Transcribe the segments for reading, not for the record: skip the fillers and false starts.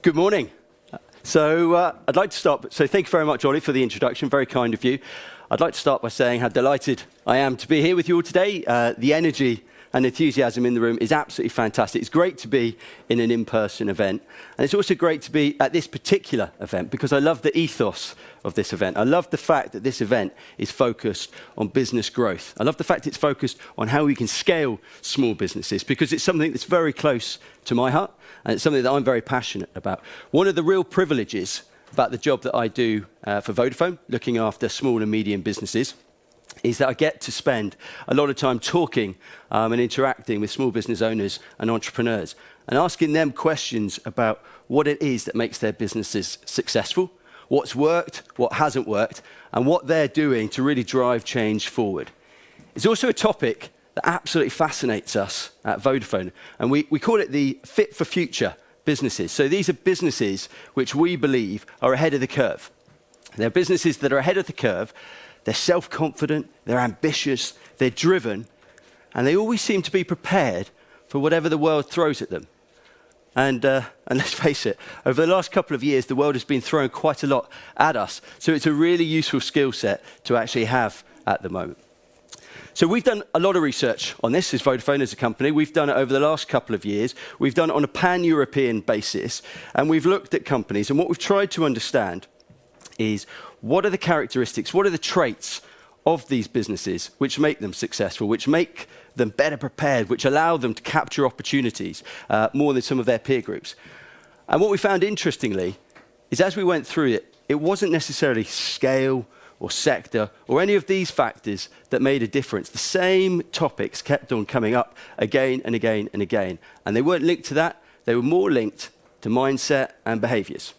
Good morning. I'd like to start, so thank you very much, Ollie, for the introduction, very kind of you. I'd like to start by saying how delighted I am to be here with you all today. The energy and enthusiasm in the room is absolutely fantastic. It's great to be in an in-person event. And it's also great to be at this particular event because I love the ethos of this event. I love the fact that this event is focused on business growth. I love the fact it's focused on how we can scale small businesses because it's something that's very close to my heart and it's something that I'm very passionate about. One of the real privileges about the job that I do for Vodafone, looking after small and medium businesses, is that I get to spend a lot of time talking and interacting with small business owners and entrepreneurs and asking them questions about what it is that makes their businesses successful, what's worked, what hasn't worked, and what they're doing to really drive change forward. It's also a topic that absolutely fascinates us at Vodafone, and we call it the fit for future businesses. So these are businesses which we believe are ahead of the curve. They're businesses that are ahead of the curve. They're self-confident, they're ambitious, they're driven, and they always seem to be prepared for whatever the world throws at them. And let's face it, over the last couple of years, the world has been throwing quite a lot at us. So it's a really useful skill set to actually have at the moment. So we've done a lot of research on this as Vodafone as a company. We've done it over the last couple of years. We've done it on a pan-European basis, and we've looked at companies. And what we've tried to understand is what are the characteristics, what are the traits of these businesses which make them successful, which make them better prepared, which allow them to capture opportunities more than some of their peer groups. And what we found interestingly is as we went through it, it wasn't necessarily scale or sector or any of these factors that made a difference. The same topics kept on coming up again and again and again. And they weren't linked to that, they were more linked to mindset and behaviours.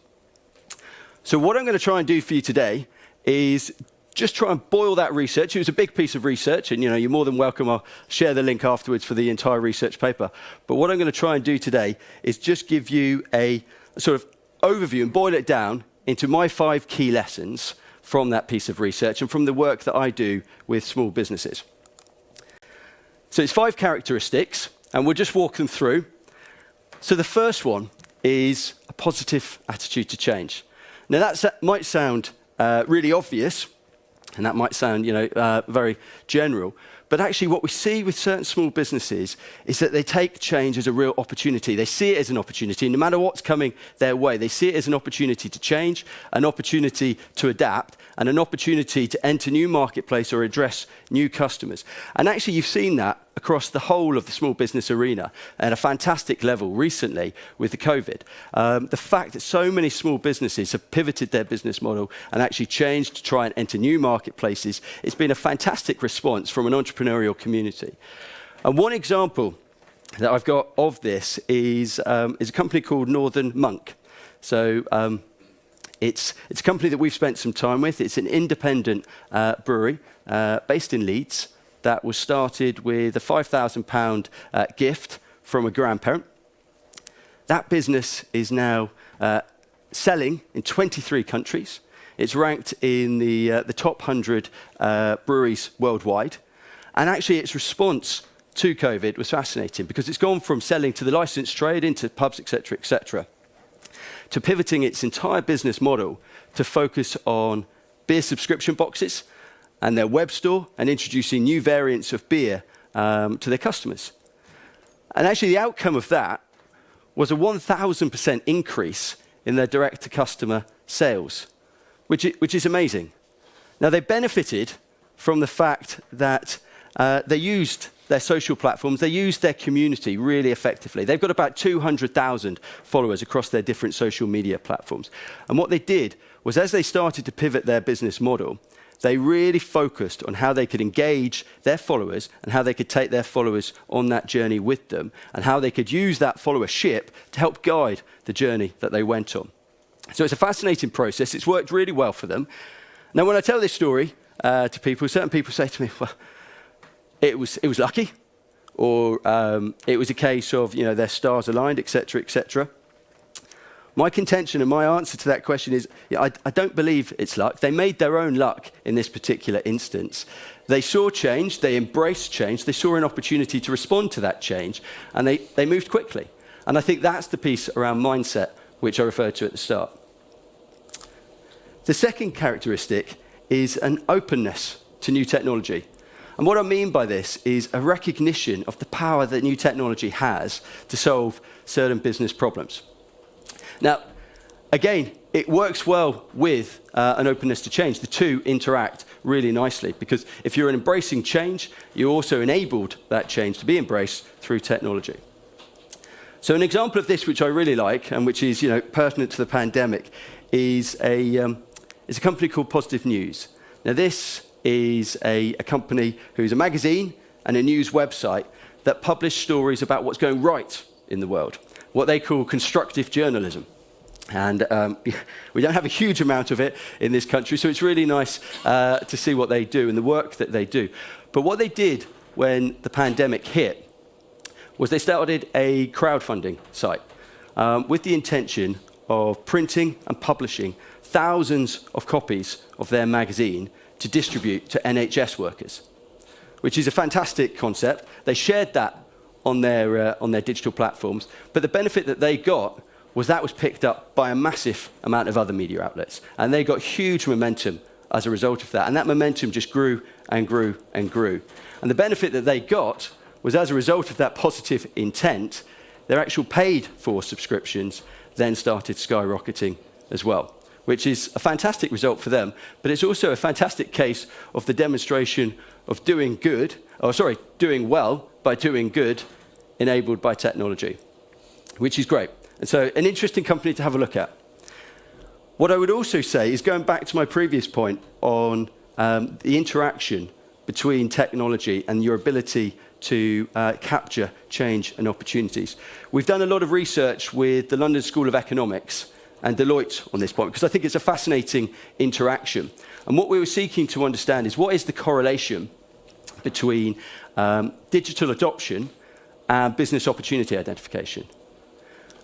So what I'm going to try and do for you today is just try and boil that research. It was a big piece of research, and you're more than welcome. I'll share the link afterwards for the entire research paper. But what I'm going to try and do today is just give you a sort of overview and boil it down into my 5 key lessons from that piece of research and from the work that I do with small businesses. So it's 5 characteristics, and we'll just walk them through. So the first one is a positive attitude to change. Now that might sound really obvious, and that might sound, very general. But actually what we see with certain small businesses is that they take change as a real opportunity. They see it as an opportunity. No matter what's coming their way, they see it as an opportunity to change, an opportunity to adapt, and an opportunity to enter new marketplace or address new customers. And actually you've seen that across the whole of the small business arena at a fantastic level recently with the COVID. The fact that so many small businesses have pivoted their business model and actually changed to try and enter new marketplaces, it's been a fantastic response from an entrepreneurial community. And one example that I've got of this is a company called Northern Monk. So it's a company that we've spent some time with. It's an independent brewery based in Leeds that was started with a £5,000 gift from a grandparent. That business is now selling in 23 countries. It's ranked in the top 100 breweries worldwide. And actually its response to COVID was fascinating because it's gone from selling to the licensed trade into pubs, etc., to pivoting its entire business model to focus on beer subscription boxes and their web store and introducing new variants of beer to their customers. And actually the outcome of that was a 1,000% increase in their direct-to-customer sales, which is amazing. Now they benefited from the fact that they used their social platforms, they used their community really effectively. They've got about 200,000 followers across their different social media platforms. And what they did was as they started to pivot their business model, they really focused on how they could engage their followers and how they could take their followers on that journey with them and how they could use that followership to help guide the journey that they went on. So it's a fascinating process. It's worked really well for them. Now, when I tell this story to people, certain people say to me, well, it was lucky, or it was a case of, their stars aligned, etc., etc. My contention and my answer to that question is, I don't believe it's luck. They made their own luck in this particular instance. They saw change, they embraced change, they saw an opportunity to respond to that change, and they moved quickly. And I think that's the piece around mindset which I referred to at the start. The second characteristic is an openness to new technology. And what I mean by this is a recognition of the power that new technology has to solve certain business problems. Now, again, it works well with an openness to change. The two interact really nicely, because if you're embracing change, you're also enabled that change to be embraced through technology. So an example of this, which I really like, and which is pertinent to the pandemic, is a company called Positive News. Now, this is a company who's a magazine and a news website that publish stories about what's going right in the world, what they call constructive journalism. And we don't have a huge amount of it in this country, so it's really nice to see what they do and the work that they do. But what they did when the pandemic hit was they started a crowdfunding site with the intention of printing and publishing thousands of copies of their magazine to distribute to NHS workers, which is a fantastic concept. They shared that on their digital platforms, but the benefit that they got was picked up by a massive amount of other media outlets, and they got huge momentum as a result of that, and that momentum just grew and grew and grew. And the benefit that they got was, as a result of that positive intent, their actual paid-for subscriptions then started skyrocketing as well, which is a fantastic result for them, but it's also a fantastic case of the demonstration of doing well by doing good, enabled by technology, which is great. And so an interesting company to have a look at. What I would also say is, going back to my previous point on the interaction between technology and your ability to capture change and opportunities. We've done a lot of research with the London School of Economics and Deloitte on this point, because I think it's a fascinating interaction. And what we were seeking to understand is, what is the correlation between digital adoption and business opportunity identification?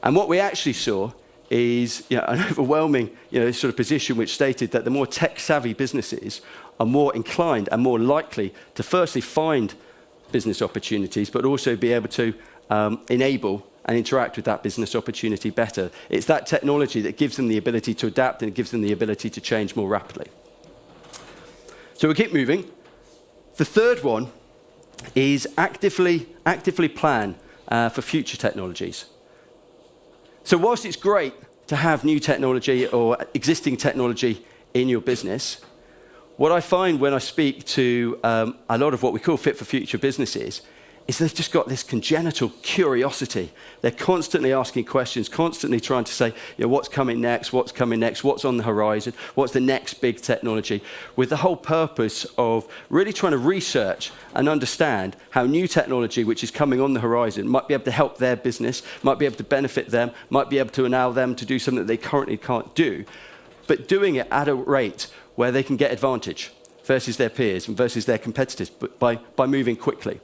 And what we actually saw is an overwhelming sort of position which stated that the more tech-savvy businesses are more inclined and more likely to firstly find business opportunities, but also be able to enable and interact with that business opportunity better. It's that technology that gives them the ability to adapt and gives them the ability to change more rapidly. So we'll keep moving. The third one is actively plan for future technologies. So whilst it's great to have new technology or existing technology in your business, what I find when I speak to a lot of what we call fit for future businesses is they've just got this congenital curiosity. They're constantly asking questions, constantly trying to say, what's coming next, what's on the horizon, what's the next big technology, with the whole purpose of really trying to research and understand how new technology, which is coming on the horizon, might be able to help their business, might be able to benefit them, might be able to enable them to do something that they currently can't do, but doing it at a rate where they can get advantage versus their peers and versus their competitors by moving quickly.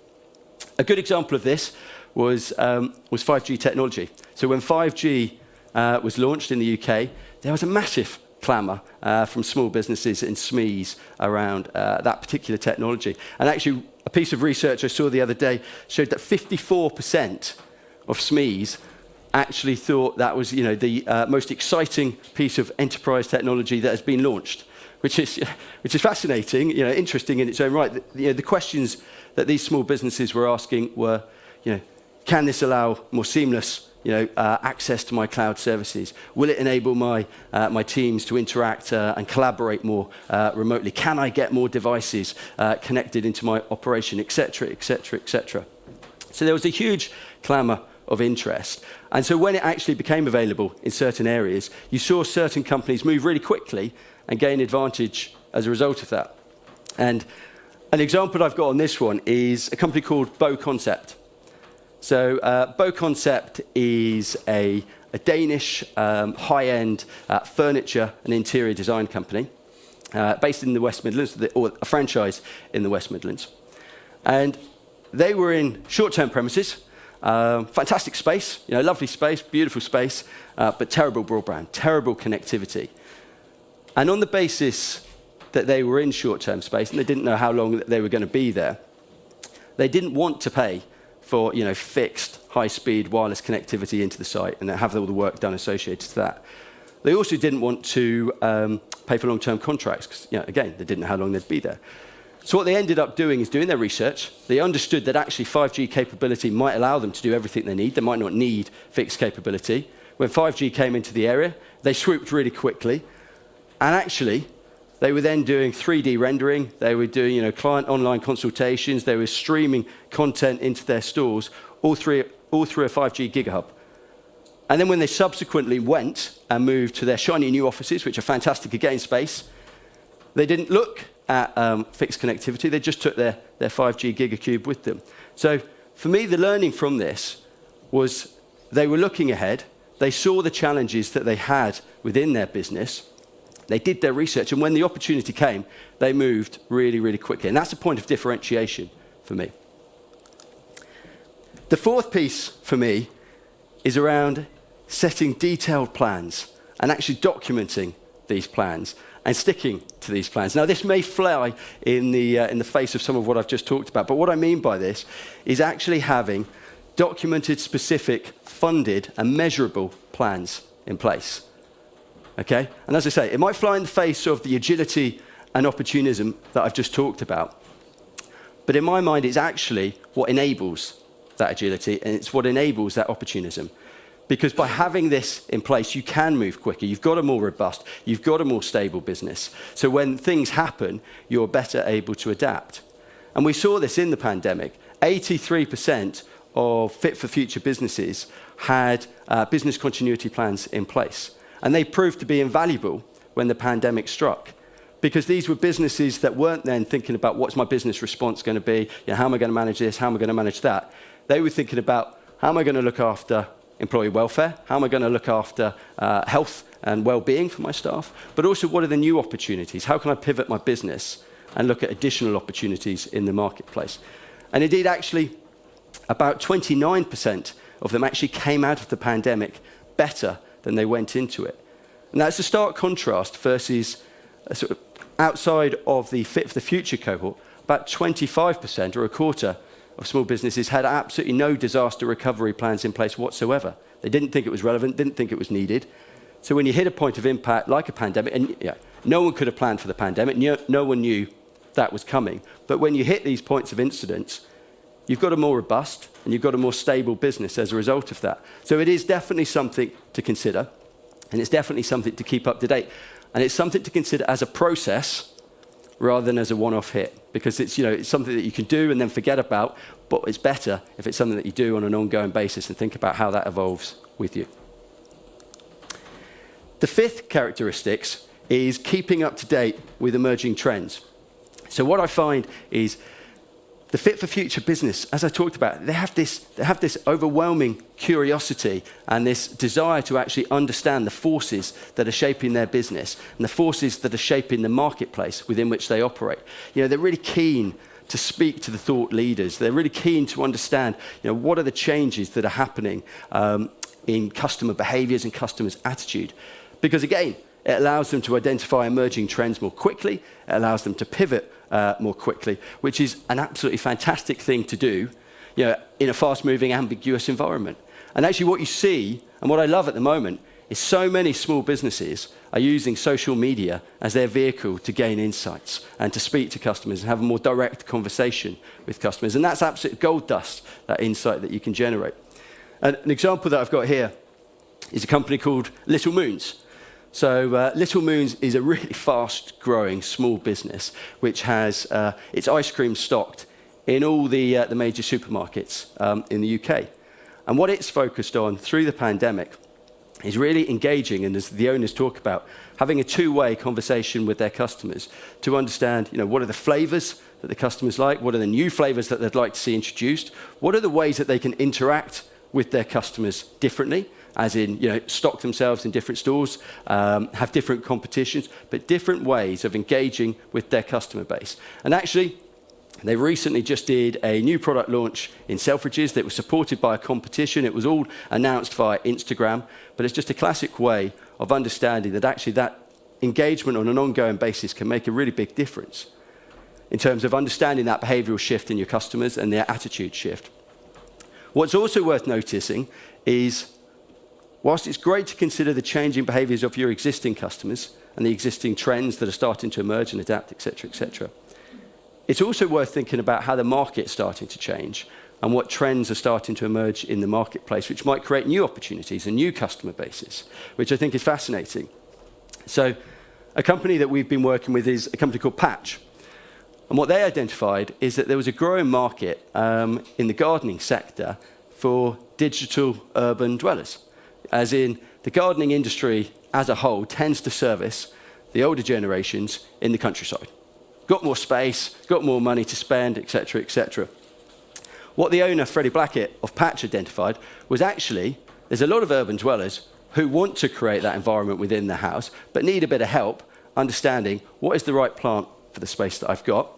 A good example of this was 5G technology. So when 5G was launched in the UK, there was a massive clamour from small businesses and SMEs around that particular technology. And actually, a piece of research I saw the other day showed that 54% of SMEs actually thought that was the most exciting piece of enterprise technology that has been launched, which is fascinating, interesting in its own right. The questions that these small businesses were asking were, can this allow more seamless access to my cloud services? Will it enable my teams to interact and collaborate more remotely? Can I get more devices connected into my operation, et cetera, et cetera, et cetera? So there was a huge clamour of interest. And so when it actually became available in certain areas, you saw certain companies move really quickly and gain advantage as a result of that. And an example I've got on this one is a company called Bo Concept. So Bo Concept is a Danish high-end furniture and interior design company based in the West Midlands, or a franchise in the West Midlands. And they were in short-term premises, fantastic space, lovely space, beautiful space, but terrible broadband, terrible connectivity. And on the basis that they were in short-term space and they didn't know how long they were going to be there, they didn't want to pay for fixed high-speed wireless connectivity into the site and have all the work done associated to that. They also didn't want to pay for long-term contracts because, again, they didn't know how long they'd be there. So what they ended up doing is doing their research. They understood that actually 5G capability might allow them to do everything they need. They might not need fixed capability. When 5G came into the area, they swooped really quickly. And actually, they were then doing 3D rendering. They were doing client online consultations. They were streaming content into their stores, all through a 5G gigahub. And then when they subsequently went and moved to their shiny new offices, which are fantastic again space, they didn't look at fixed connectivity. They just took their 5G gigacube with them. So for me, the learning from this was they were looking ahead. They saw the challenges that they had within their business. They did their research, and when the opportunity came, they moved really, really quickly. And that's a point of differentiation for me. The fourth piece for me is around setting detailed plans and actually documenting these plans and sticking to these plans. Now, this may fly in the face of some of what I've just talked about, but what I mean by this is actually having documented, specific, funded, and measurable plans in place. Okay? And as I say, it might fly in the face of the agility and opportunism that I've just talked about, but in my mind, it's actually what enables that agility, and it's what enables that opportunism. Because by having this in place, you can move quicker. You've got a more robust, you've got a more stable business. So when things happen, you're better able to adapt. And we saw this in the pandemic. 83% of Fit for Future businesses had business continuity plans in place. And they proved to be invaluable when the pandemic struck. Because these were businesses that weren't then thinking about what's my business response going to be, how am I going to manage this, how am I going to manage that. They were thinking about how am I going to look after employee welfare, how am I going to look after health and well-being for my staff, but also what are the new opportunities? How can I pivot my business and look at additional opportunities in the marketplace? And indeed, actually, about 29% of them actually came out of the pandemic better than they went into it. And that's a stark contrast versus sort of outside of the Fit for the Future cohort, about 25% or a quarter of small businesses had absolutely no disaster recovery plans in place whatsoever. They didn't think it was relevant, didn't think it was needed. So when you hit a point of impact like a pandemic, and no one could have planned for the pandemic, no one knew that was coming. But when you hit these points of incidence, you've got a more robust and you've got a more stable business as a result of that. So it is definitely something to consider, and it's definitely something to keep up to date. And it's something to consider as a process rather than as a one-off hit, because it's something that you can do and then forget about, but it's better if it's something that you do on an ongoing basis and think about how that evolves with you. The fifth characteristics is keeping up to date with emerging trends. So what I find is the Fit for Future business, as I talked about, they have this overwhelming curiosity and this desire to actually understand the forces that are shaping their business and the forces that are shaping the marketplace within which they operate. They're really keen to speak to the thought leaders. They're really keen to understand, what are the changes that are happening in customer behaviours and customers' attitude. Because again, it allows them to identify emerging trends more quickly. It allows them to pivot more quickly, which is an absolutely fantastic thing to do in a fast-moving, ambiguous environment. And actually what you see, and what I love at the moment, is so many small businesses are using social media as their vehicle to gain insights and to speak to customers and have a more direct conversation with customers. And that's absolute gold dust, that insight that you can generate. And an example that I've got here is a company called Little Moons. So Little Moons is a really fast-growing small business which has its ice cream stocked in all the major supermarkets in the UK. And what it's focused on through the pandemic is really engaging, and as the owners talk about, having a two-way conversation with their customers to understand, what are the flavours that the customers like, what are the new flavours that they'd like to see introduced, what are the ways that they can interact with their customers differently, as in, stock themselves in different stores, have different competitions, but different ways of engaging with their customer base. And actually, they recently just did a new product launch in Selfridges that was supported by a competition. It was all announced via Instagram, but it's just a classic way of understanding that actually that engagement on an ongoing basis can make a really big difference in terms of understanding that behavioural shift in your customers and their attitude shift. What's also worth noticing is, whilst it's great to consider the changing behaviours of your existing customers and the existing trends that are starting to emerge and adapt, etc., it's also worth thinking about how the market's starting to change and what trends are starting to emerge in the marketplace, which might create new opportunities and new customer bases, which I think is fascinating. So a company that we've been working with is a company called Patch. And what they identified is that there was a growing market in the gardening sector for digital urban dwellers, as in the gardening industry as a whole tends to service the older generations in the countryside. Got more space, got more money to spend, etc., etc. What the owner, Freddie Blackett of Patch, identified was actually there's a lot of urban dwellers who want to create that environment within the house, but need a bit of help understanding what is the right plant for the space that I've got,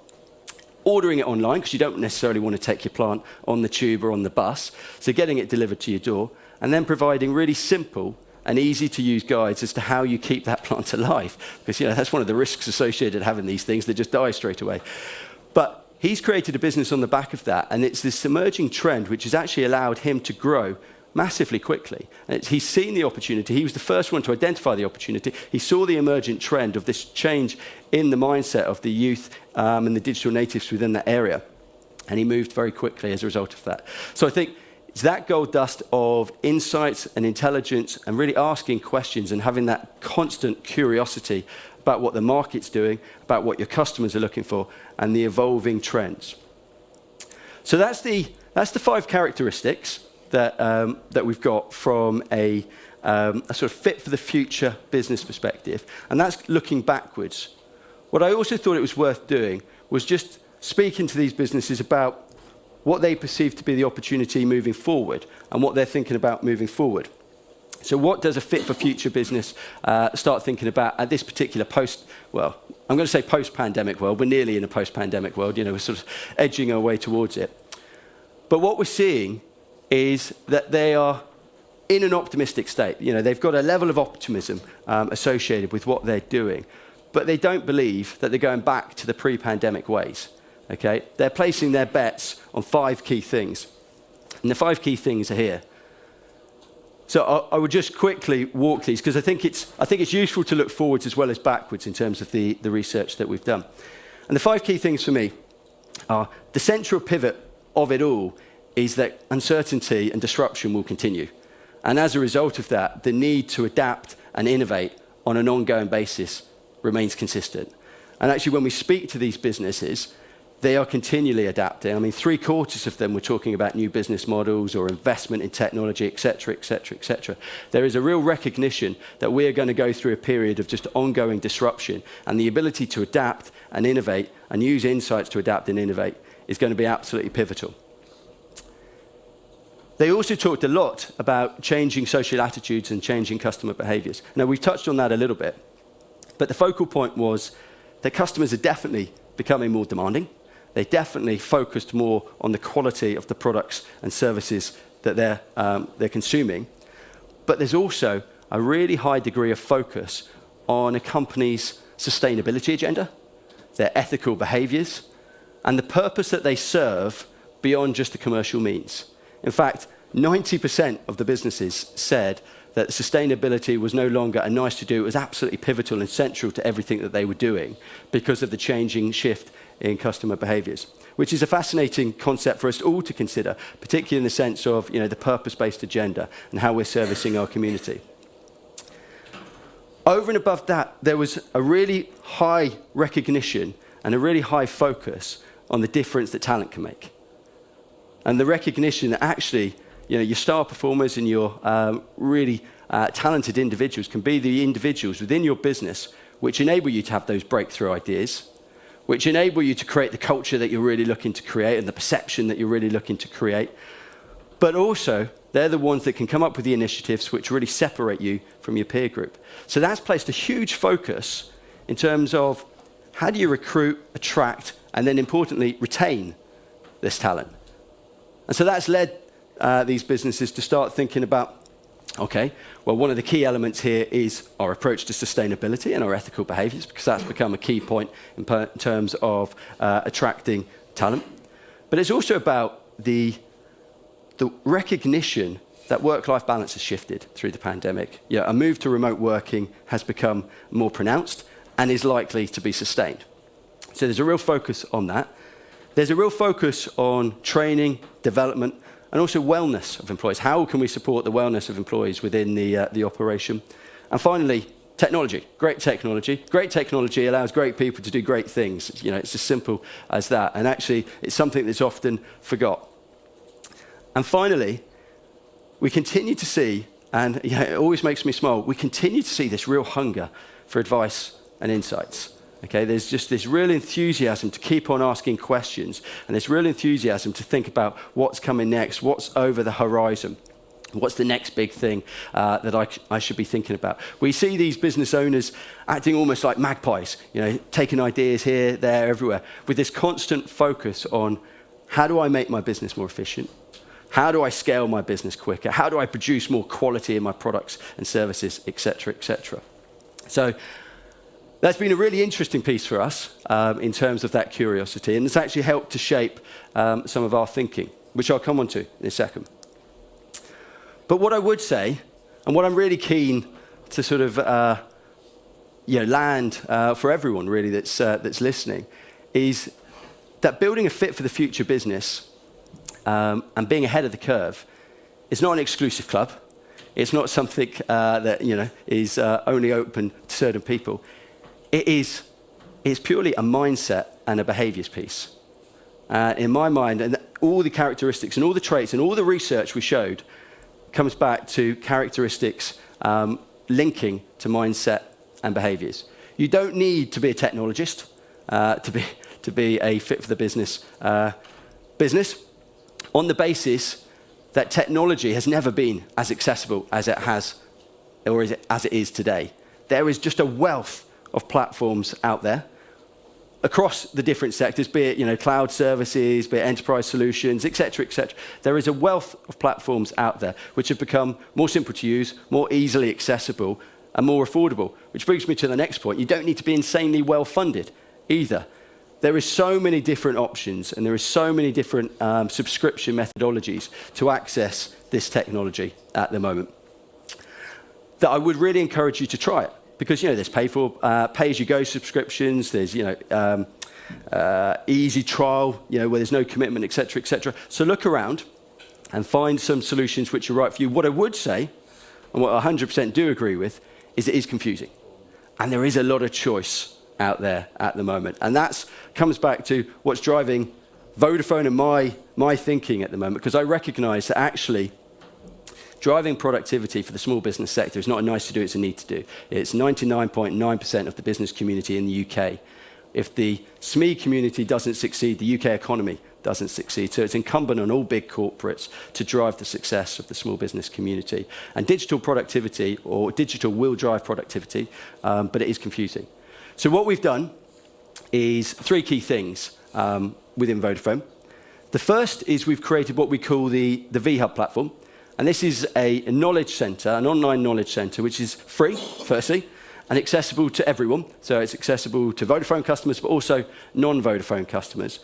ordering it online, because you don't necessarily want to take your plant on the tube or on the bus, so getting it delivered to your door, and then providing really simple and easy-to-use guides as to how you keep that plant alive, because that's one of the risks associated with having these things. They just die straight away. But he's created a business on the back of that, and it's this emerging trend which has actually allowed him to grow massively quickly. And he's seen the opportunity. He was the first one to identify the opportunity. He saw the emergent trend of this change in the mindset of the youth and the digital natives within that area. And he moved very quickly as a result of that. So I think it's that gold dust of insights and intelligence and really asking questions and having that constant curiosity about what the market's doing, about what your customers are looking for, and the evolving trends. So that's the 5 characteristics that we've got from a sort of fit for the future business perspective, and that's looking backwards. What I also thought it was worth doing was just speaking to these businesses about what they perceive to be the opportunity moving forward and what they're thinking about moving forward. So what does a fit for future business start thinking about at this particular I'm going to say post-pandemic world. We're nearly in a post-pandemic world, we're sort of edging our way towards it. But what we're seeing is that they are in an optimistic state. They've got a level of optimism associated with what they're doing, but they don't believe that they're going back to the pre-pandemic ways. Okay? They're placing their bets on 5 key things, and the 5 key things are here. So I would just quickly walk these because I think it's useful to look forwards as well as backwards in terms of the research that we've done. And the 5 key things for me are the central pivot of it all is that uncertainty and disruption will continue. And as a result of that, the need to adapt and innovate on an ongoing basis remains consistent. And actually, when we speak to these businesses, they are continually adapting. I mean, 3/4 of them were talking about new business models or investment in technology, et cetera, et cetera, et cetera. There is a real recognition that we are going to go through a period of just ongoing disruption, and the ability to adapt and innovate and use insights to adapt and innovate is going to be absolutely pivotal. They also talked a lot about changing social attitudes and changing customer behaviours. Now, we've touched on that a little bit, but the focal point was that customers are definitely becoming more demanding. They definitely focused more on the quality of the products and services that they're consuming. But there's also a really high degree of focus on a company's sustainability agenda, their ethical behaviours, and the purpose that they serve beyond just the commercial means. In fact, 90% of the businesses said that sustainability was no longer a nice to do, it was absolutely pivotal and central to everything that they were doing because of the changing shift in customer behaviours, which is a fascinating concept for us all to consider, particularly in the sense of the purpose-based agenda and how we're servicing our community. Over and above that, there was a really high recognition and a really high focus on the difference that talent can make. And the recognition that actually, your star performers and your really talented individuals can be the individuals within your business which enable you to have those breakthrough ideas, which enable you to create the culture that you're really looking to create and the perception that you're really looking to create. But also, they're the ones that can come up with the initiatives which really separate you from your peer group. So that's placed a huge focus in terms of how do you recruit, attract, and then importantly, retain this talent. And so that's led these businesses to start thinking about, okay, well, one of the key elements here is our approach to sustainability and our ethical behaviours, because that's become a key point in terms of attracting talent. But it's also about the the recognition that work-life balance has shifted through the pandemic. A move to remote working has become more pronounced and is likely to be sustained. So there's a real focus on that. There's a real focus on training, development, and also wellness of employees. How can we support the wellness of employees within the operation? And finally, technology. Great technology. Great technology allows great people to do great things. It's as simple as that. And actually, it's something that's often forgot. And finally, we continue to see, and it always makes me smile, we continue to see this real hunger for advice and insights. Okay, there's just this real enthusiasm to keep on asking questions, and this real enthusiasm to think about what's coming next, what's over the horizon, what's the next big thing that I should be thinking about. We see these business owners acting almost like magpies, taking ideas here, there, everywhere, with this constant focus on how do I make my business more efficient? How do I scale my business quicker? How do I produce more quality in my products and services, et cetera, et cetera? So that's been a really interesting piece for us in terms of that curiosity, and it's actually helped to shape some of our thinking, which I'll come on to in a second. But what I would say, and what I'm really keen to sort of land for everyone really that's listening, is that building a fit for the future business and being ahead of the curve is not an exclusive club. It's not something that is only open to certain people. It's purely a mindset and a behaviours piece. In my mind, and all the characteristics and all the traits and all the research we showed comes back to characteristics linking to mindset and behaviours. You don't need to be a technologist to be a fit for the business on the basis that technology has never been as accessible as it has, or as it is today. There is just a wealth of platforms out there across the different sectors, be it cloud services, be it enterprise solutions, et cetera, et cetera. There is a wealth of platforms out there which have become more simple to use, more easily accessible, and more affordable. Which brings me to the next point. You don't need to be insanely well funded either. There is so many different options, and there is so many different subscription methodologies to access this technology at the moment, that I would really encourage you to try it. Because there's pay-as-you-go subscriptions, there's easy trial, where there's no commitment, et cetera, et cetera. So look around and find some solutions which are right for you. What I would say, and what I 100% do agree with, is it is confusing, and there is a lot of choice out there at the moment, and that comes back to what's driving Vodafone and my thinking at the moment. Because I recognise that actually driving productivity for the small business sector is not a nice to do, it's a need to do. It's 99.9% of the business community in the UK. If the SME community doesn't succeed, the UK economy doesn't succeed. So it's incumbent on all big corporates to drive the success of the small business community. And digital productivity, or digital will drive productivity, but it is confusing. So what we've done is three key things within Vodafone. The first is we've created what we call the VHub platform. And this is a knowledge centre, an online knowledge centre, which is free, firstly, and accessible to everyone. So it's accessible to Vodafone customers, but also non-Vodafone customers.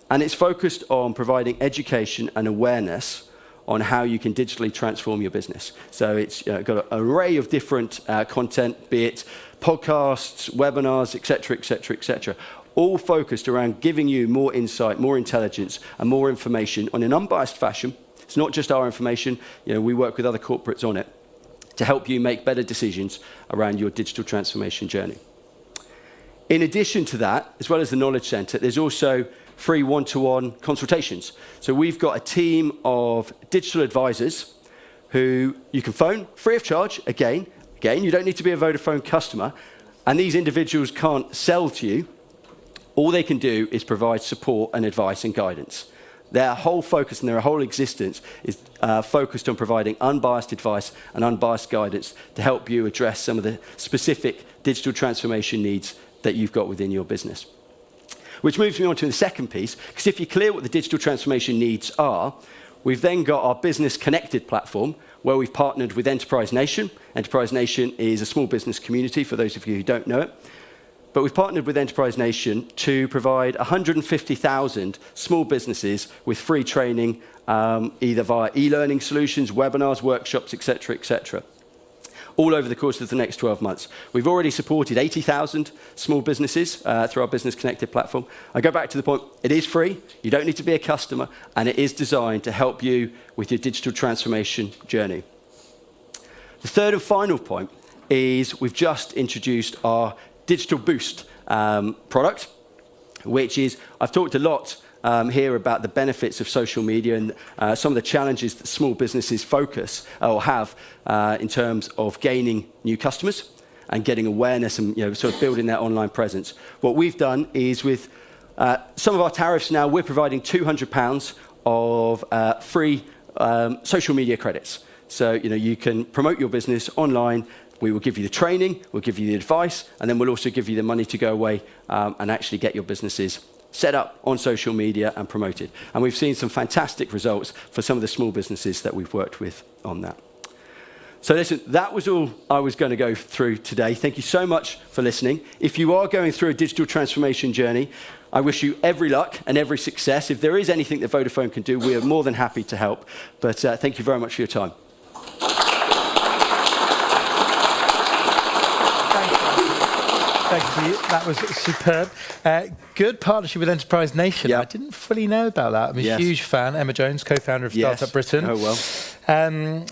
And it's focused on providing education and awareness on how you can digitally transform your business. So it's got an array of different content, be it podcasts, webinars, et cetera, et cetera, et cetera, all focused around giving you more insight, more intelligence, and more information on an unbiased fashion. It's not just our information, we work with other corporates on it to help you make better decisions around your digital transformation journey. In addition to that, as well as the Knowledge Centre, there's also free one-to-one consultations. So we've got a team of digital advisors who you can phone free of charge. Again, you don't need to be a Vodafone customer, and these individuals can't sell to you. All they can do is provide support and advice and guidance. Their whole focus and their whole existence is focused on providing unbiased advice and unbiased guidance to help you address some of the specific digital transformation needs that you've got within your business. Which moves me on to the second piece, because if you're clear what the digital transformation needs are, we've then got our Business Connected platform, where we've partnered with Enterprise Nation. Enterprise Nation is a small business community, for those of you who don't know it. but we've partnered with Enterprise Nation to provide 150,000 small businesses with free training, either via e-learning solutions, webinars, workshops, etc., all over the course of the next 12 months. We've already supported 80,000 small businesses through our Business Connected platform. I go back to the point, it is free, you don't need to be a customer, and it is designed to help you with your digital transformation journey. The third and final point is we've just introduced our Digital Boost product, which is, I've talked a lot here about the benefits of social media and some of the challenges that small businesses focus or have in terms of gaining new customers and getting awareness and sort of building their online presence. What we've done is with some of our tariffs now, we're providing £200 of free social media credits. So you can promote your business online. We will give you the training, we'll give you the advice, and then we'll also give you the money to go away and actually get your businesses set up on social media and promoted. And we've seen some fantastic results for some of the small businesses that we've worked with on that. So listen, that was all I was going to go through today. Thank you so much for listening. If you are going through a digital transformation journey, I wish you every luck and every success. If there is anything that Vodafone can do, we are more than happy to help. But thank you very much for your time. Thank you. That was superb. Good partnership with Enterprise Nation. Yep. I didn't fully know about that. I'm a huge fan. Emma Jones, co-founder of Startup Britain. Oh, well.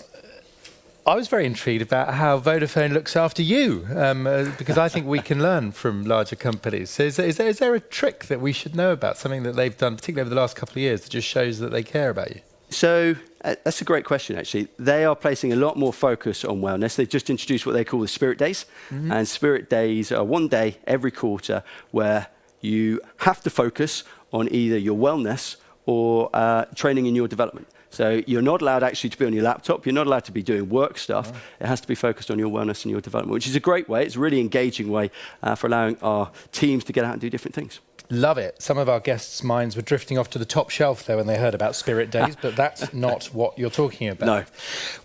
I was very intrigued about how Vodafone looks after you, because I think we can learn from larger companies. So is there a trick that we should know about, something that they've done, particularly over the last couple of years, that just shows that they care about you? So that's a great question, actually. They are placing a lot more focus on wellness. They've just introduced what they call the Spirit Days. Mm-hmm. And Spirit Days are one day every quarter where you have to focus on either your wellness or training in your development. So you're not allowed actually to be on your laptop. You're not allowed to be doing work stuff. Oh. It has to be focused on your wellness and your development, which is a great way. It's a really engaging way for allowing our teams to get out and do different things. Love it. Some of our guests' minds were drifting off to the top shelf there when they heard about Spirit Days, but that's not what you're talking about. No.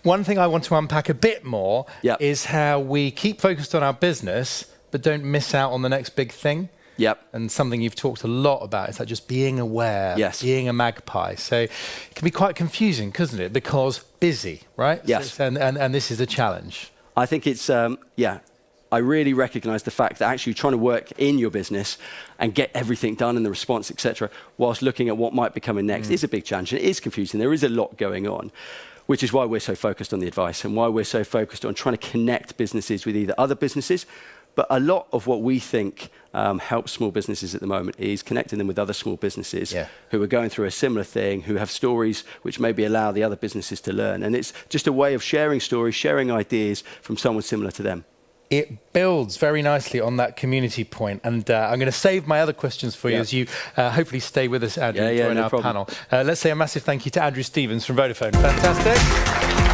One thing I want to unpack a bit more is how we keep focused on our business, but don't miss out on the next big thing. Yep. And something you've talked a lot about is that just being aware, being a magpie. So it can be quite confusing, couldn't it? Because busy, right? Yes. So and this is a challenge. I think it's, I really recognise the fact that actually trying to work in your business and get everything done and the response, etc., whilst looking at what might be coming next is a big challenge. And it is confusing. There is a lot going on, which is why we're so focused on the advice and why we're so focused on trying to connect businesses with either other businesses. But a lot of what we think helps small businesses at the moment is connecting them with other small businesses who are going through a similar thing, who have stories which maybe allow the other businesses to learn. And it's just a way of sharing stories, sharing ideas from someone similar to them. It builds very nicely on that community point. And I'm going to save my other questions for you as you hopefully stay with us, Andrew, and join our panel. Let's say a massive thank you to Andrew Stevens from Vodafone. Fantastic.